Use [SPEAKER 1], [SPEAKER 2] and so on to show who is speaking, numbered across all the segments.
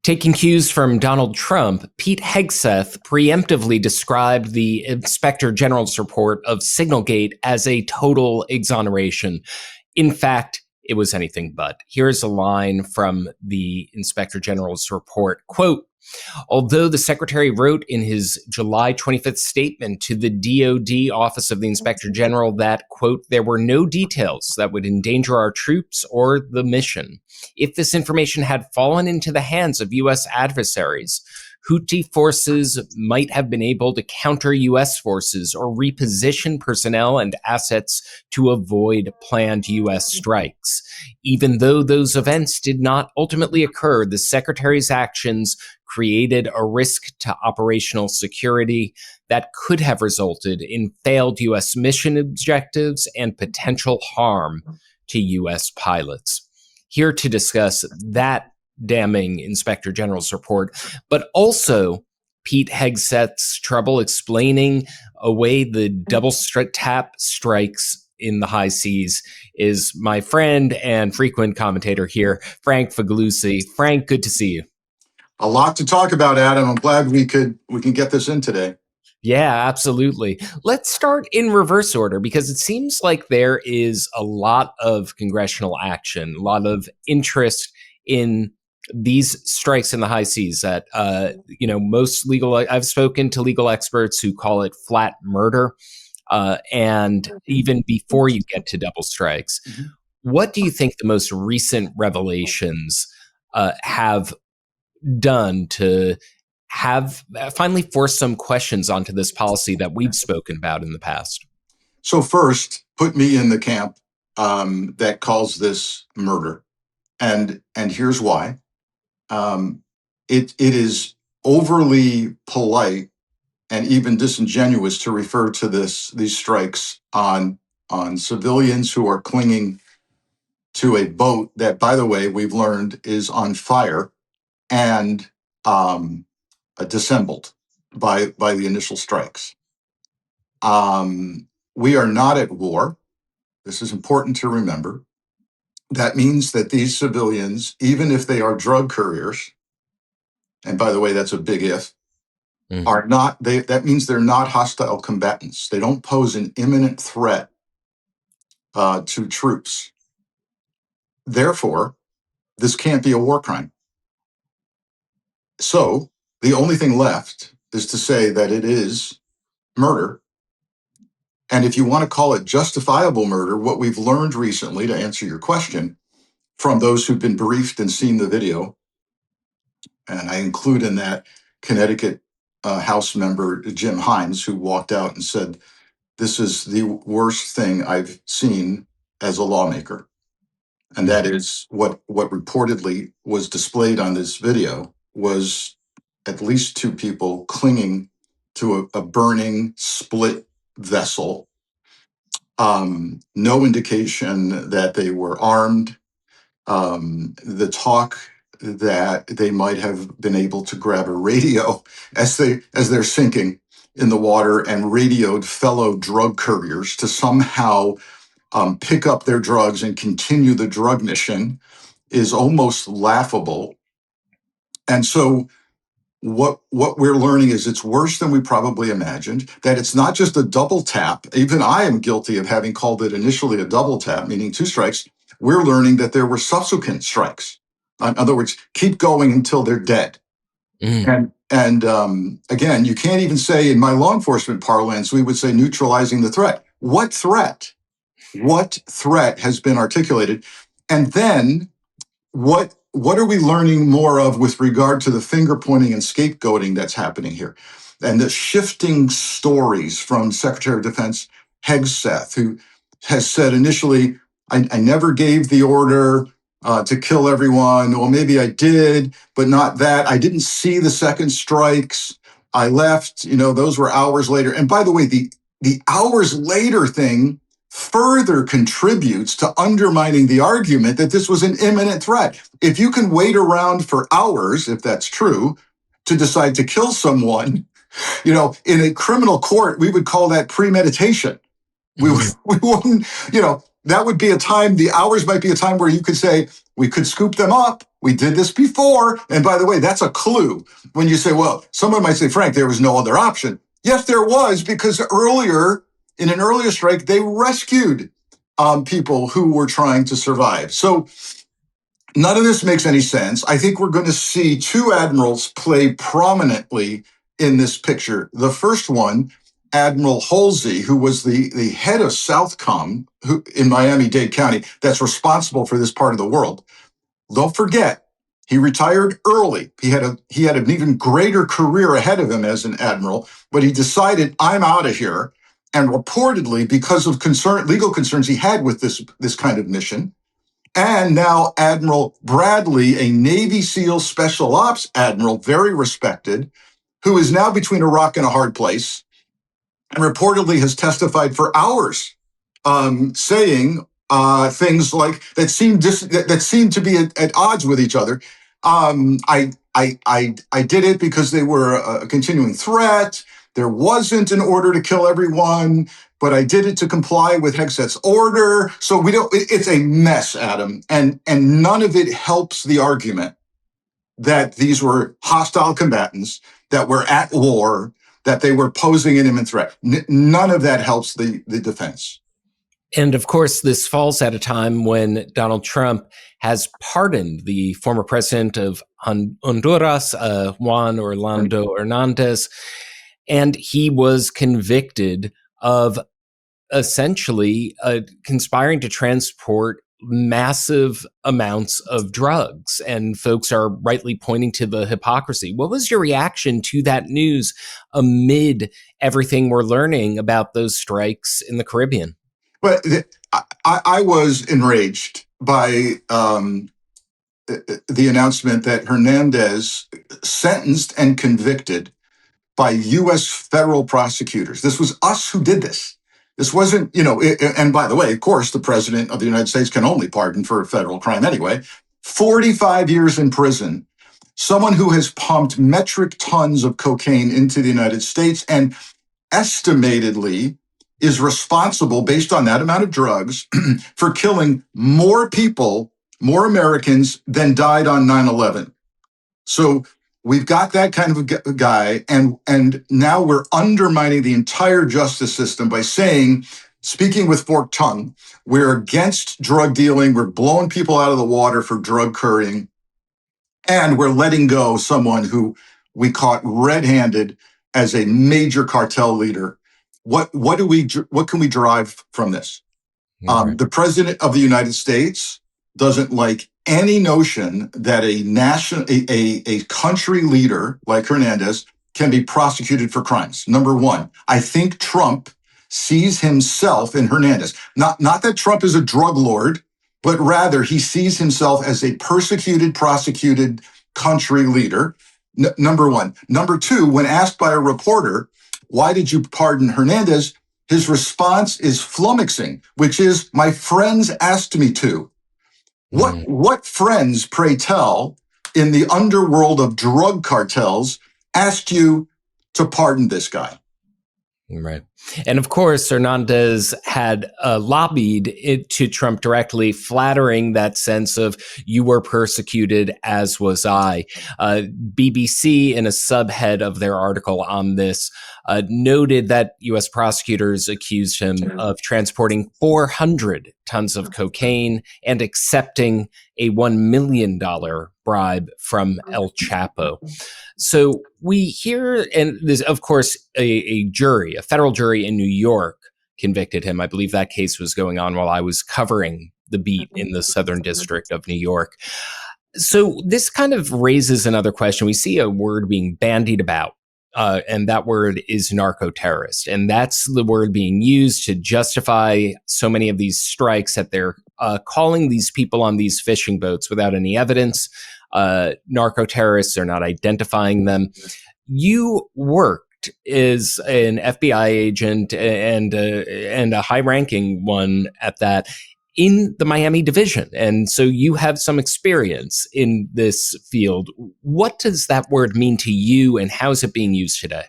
[SPEAKER 1] Taking cues from Donald Trump, Pete Hegseth preemptively described the Inspector General's report of Signalgate as a total exoneration. In fact, it was anything but. Here's a line from the Inspector General's report. Quote, although the Secretary wrote in his July 25th statement to the DoD Office of the Inspector General that, quote, there were no details that would endanger our troops or the mission. If this information had fallen into the hands of U.S. adversaries, Houthi forces might have been able to counter U.S. forces or reposition personnel and assets to avoid planned U.S. strikes. Even though those events did not ultimately occur, the Secretary's actions created a risk to operational security that could have resulted in failed U.S. mission objectives and potential harm to U.S. pilots. Here to discuss that damning Inspector General's report, but also Pete Hegseth's trouble explaining away the double tap strikes in the high seas is my friend and frequent commentator here, Frank Figliuzzi. Frank, good to see you.
[SPEAKER 2] A lot to talk about, Adam. I'm glad we can get this in today.
[SPEAKER 1] Yeah, absolutely. Let's start in reverse order because it seems like there is a lot of congressional action, a lot of interest in these strikes in the high seas that, I've spoken to legal experts who call it flat murder. And even before you get to double strikes, what do you think the most recent revelations have done to have finally forced some questions onto this policy that we've spoken about in the past?
[SPEAKER 2] So first, put me in the camp that calls this murder. And here's why. It is overly polite and even disingenuous to refer to these strikes on civilians who are clinging to a boat that, by the way, we've learned is on fire and dissembled by the initial strikes. We are not at war. This is important to remember. That means that these civilians, even if they are drug couriers, and by the way, that's a big if, are not. That means they're not hostile combatants. They don't pose an imminent threat to troops. Therefore, this can't be a war crime. So the only thing left is to say that it is murder. And if you want to call it justifiable murder, what we've learned recently, to answer your question, from those who've been briefed and seen the video, and I include in that Connecticut House member Jim Hines, who walked out and said, this is the worst thing I've seen as a lawmaker. And that is what reportedly was displayed on this video was at least two people clinging to a burning, split vessel. No indication that they were armed. The talk that they might have been able to grab a radio as they're sinking in the water and radioed fellow drug couriers to somehow pick up their drugs and continue the drug mission is almost laughable. And so what we're learning is it's worse than we probably imagined, that it's not just a double tap. Even I am guilty of having called it initially a double tap, meaning two strikes. We're learning that there were subsequent strikes. In other words, keep going until they're dead. And again, you can't even say, in my law enforcement parlance, we would say neutralizing the threat. What threat? What threat has been articulated? And then what are we learning more of with regard to the finger pointing and scapegoating that's happening here? And the shifting stories from Secretary of Defense Hegseth, who has said initially, I never gave the order to kill everyone. Well, maybe I did, but not that. I didn't see the second strikes. I left, those were hours later. And by the way, the hours later thing further contributes to undermining the argument that this was an imminent threat. If you can wait around for hours, if that's true, to decide to kill someone, in a criminal court, we would call that premeditation. We wouldn't, that would be a time, the hours might be a time where you could say, we could scoop them up. We did this before. And by the way, that's a clue. When you say, well, someone might say, Frank, there was no other option. Yes, there was, because in an earlier strike, they rescued people who were trying to survive. So none of this makes any sense. I think we're going to see two admirals play prominently in this picture. The first one, Admiral Halsey, who was the head of Southcom in Miami-Dade County, that's responsible for this part of the world. Don't forget, he retired early. He had an even greater career ahead of him as an admiral, but he decided, I'm out of here. And reportedly, because of legal concerns he had with this kind of mission. And now Admiral Bradley, a Navy SEAL Special Ops admiral, very respected, who is now between a rock and a hard place, and reportedly has testified for hours, saying things like that seem to be at odds with each other. I did it because they were a continuing threat. There wasn't an order to kill everyone, but I did it to comply with Hegseth's order. So it's a mess, Adam, and none of it helps the argument that these were hostile combatants, that were at war, that they were posing an imminent threat. None of that helps the defense.
[SPEAKER 1] And of course, this falls at a time when Donald Trump has pardoned the former president of Honduras, Juan Orlando Hernandez, and he was convicted of essentially conspiring to transport massive amounts of drugs. And folks are rightly pointing to the hypocrisy. What was your reaction to that news amid everything we're learning about those strikes in the Caribbean?
[SPEAKER 2] Well, I was enraged by the announcement that Hernandez, sentenced and convicted by U.S. federal prosecutors. This was us who did this. This wasn't, and by the way, of course, the president of the United States can only pardon for a federal crime anyway. 45 years in prison, someone who has pumped metric tons of cocaine into the United States and estimatedly is responsible, based on that amount of drugs, for killing more people, more Americans than died on 9/11. So we've got that kind of a guy, and now we're undermining the entire justice system by saying, speaking with forked tongue, we're against drug dealing, we're blowing people out of the water for drug currying, and we're letting go someone who we caught red-handed as a major cartel leader. What can we derive from this? Right. The president of the United States doesn't like any notion that a country leader like Hernandez can be prosecuted for crimes. Number one, I think Trump sees himself in Hernandez. Not that Trump is a drug lord, but rather he sees himself as a persecuted, prosecuted country leader. Number one. Number two, when asked by a reporter, why did you pardon Hernandez? His response is flummoxing, which is, my friends asked me to. What friends, pray tell, in the underworld of drug cartels asked you to pardon this guy?
[SPEAKER 1] Right. And of course, Hernandez had lobbied it to Trump directly, flattering that sense of you were persecuted, as was I. BBC, in a subhead of their article on this, noted that U.S. prosecutors accused him of transporting 400 tons of cocaine and accepting a $1 million bribe from El Chapo. So we hear, and there's, of course, a federal jury in New York convicted him. I believe that case was going on while I was covering the beat in the Southern District of New York. So this kind of raises another question. We see a word being bandied about, and that word is narcoterrorist. And that's the word being used to justify so many of these strikes, that they're calling these people on these fishing boats without any evidence. Narco-terrorists, are not identifying them. You worked as an FBI agent and a high-ranking one at that in the Miami division. And so you have some experience in this field. What does that word mean to you, and how is it being used today?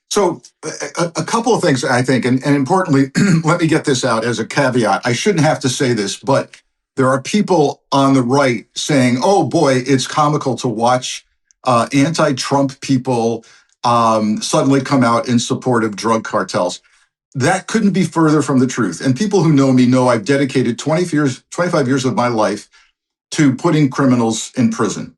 [SPEAKER 2] So a couple of things, I think, and importantly, let me get this out as a caveat. I shouldn't have to say this, but there are people on the right saying, oh boy, it's comical to watch anti-Trump people suddenly come out in support of drug cartels. That couldn't be further from the truth. And people who know me know I've dedicated 25 years of my life to putting criminals in prison.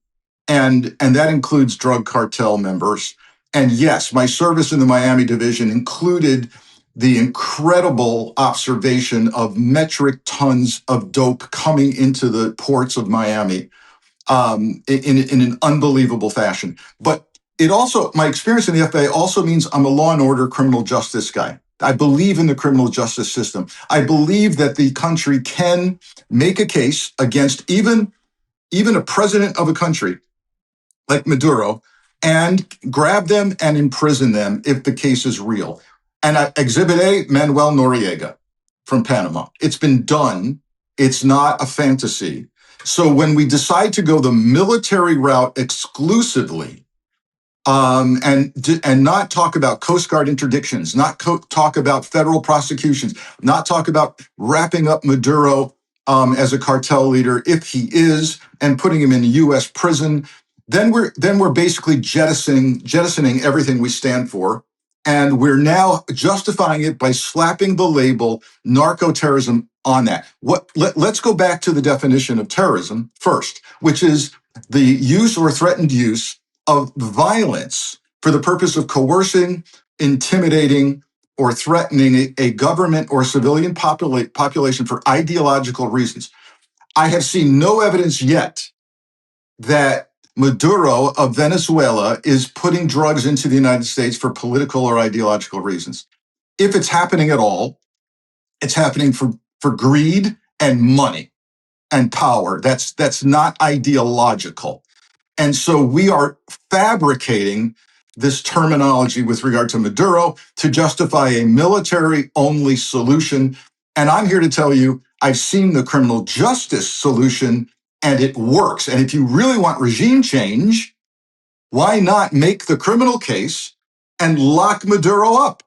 [SPEAKER 2] And that includes drug cartel members. And yes, my service in the Miami division included the incredible observation of metric tons of dope coming into the ports of Miami in an unbelievable fashion. But it also, my experience in the FBI also means I'm a law and order criminal justice guy. I believe in the criminal justice system. I believe that the country can make a case against even a president of a country like Maduro and grab them and imprison them if the case is real. And Exhibit A, Manuel Noriega from Panama. It's been done. It's not a fantasy. So when we decide to go the military route exclusively, and not talk about Coast Guard interdictions, not talk about federal prosecutions, not talk about wrapping up Maduro as a cartel leader if he is, and putting him in a U.S. prison, then we're basically jettisoning everything we stand for, and we're now justifying it by slapping the label narcoterrorism on that. Let's go back to the definition of terrorism first, which is the use or threatened use of violence for the purpose of coercing, intimidating, or threatening a government or civilian population for ideological reasons. I have seen no evidence yet that Maduro of Venezuela is putting drugs into the United States for political or ideological reasons. If it's happening at all, it's happening for greed and money and power. That's not ideological. And so we are fabricating this terminology with regard to Maduro to justify a military-only solution. And I'm here to tell you, I've seen the criminal justice solution, and it works. And if you really want regime change, why not make the criminal case and lock Maduro up?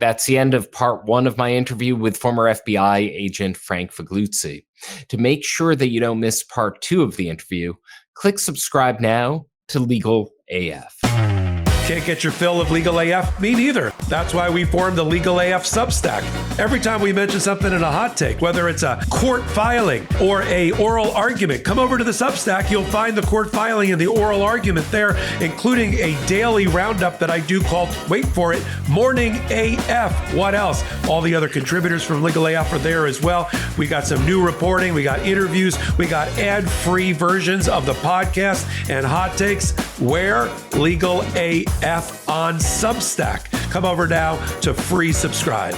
[SPEAKER 1] That's the end of part one of my interview with former FBI agent Frank Figliuzzi. To make sure that you don't miss part two of the interview, click subscribe now to Legal AF.
[SPEAKER 3] Can't get your fill of Legal AF? Me neither. That's why we formed the Legal AF Substack. Every time we mention something in a hot take, whether it's a court filing or a oral argument, come over to the Substack. You'll find the court filing and the oral argument there, including a daily roundup that I do called, wait for it, Morning AF. What else? All the other contributors from Legal AF are there as well. We got some new reporting. We got interviews. We got ad-free versions of the podcast and hot takes. Where? Legal AF on Substack. Come over now to free subscribe.